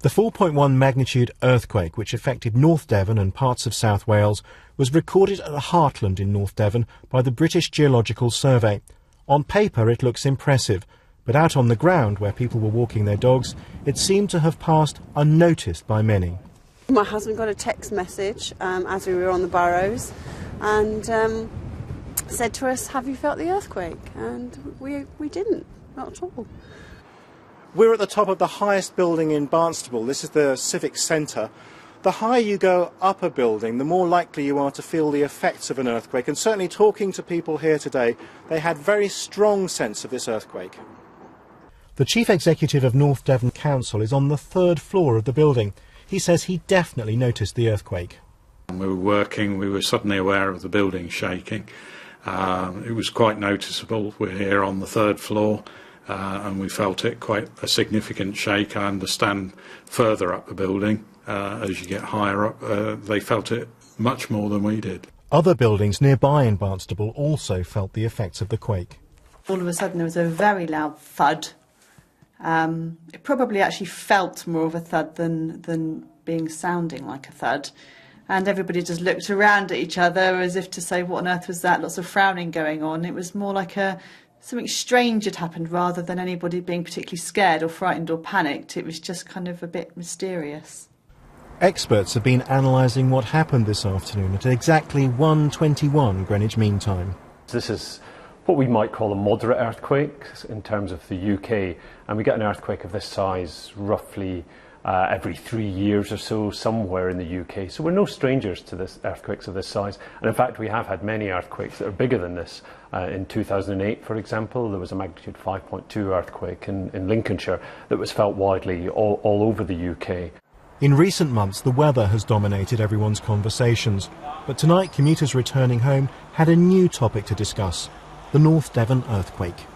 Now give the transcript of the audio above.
The 4.1 magnitude earthquake, which affected North Devon and parts of South Wales, was recorded at Hartland in North Devon by the British Geological Survey. On paper it looks impressive, but out on the ground, where people were walking their dogs, it seemed to have passed unnoticed by many. My husband got a text message as we were on the Burrows and said to us, "Have you felt the earthquake?" And we didn't, not at all. We're at the top of the highest building in Barnstaple. This is the Civic Centre. The higher you go up a building, the more likely you are to feel the effects of an earthquake. And certainly talking to people here today, they had very strong sense of this earthquake. The Chief Executive of North Devon Council is on the 3rd floor of the building. He says he definitely noticed the earthquake. We were working, we were suddenly aware of the building shaking. It was quite noticeable. We're here on the 3rd floor. And we felt it quite a significant shake. I understand further up the building, as you get higher up, they felt it much more than we did. Other buildings nearby in Barnstaple also felt the effects of the quake. All of a sudden there was a very loud thud. It probably actually felt more of a thud than sounding like a thud. And everybody just looked around at each other as if to say, what on earth was that? Lots of frowning going on. It was more like something strange had happened rather than anybody being particularly scared or frightened or panicked. It was just kind of a bit mysterious. Experts have been analysing what happened this afternoon at exactly 1:21 Greenwich Mean Time. This is what we might call a moderate earthquake in terms of the UK, and we get an earthquake of this size roughly every 3 years or so somewhere in the UK. So we're no strangers to earthquakes of this size, and in fact we have had many earthquakes that are bigger than this. In 2008, for example, there was a magnitude 5.2 earthquake in Lincolnshire that was felt widely all over the UK. In recent months, the weather has dominated everyone's conversations, but tonight commuters returning home had a new topic to discuss: the North Devon earthquake.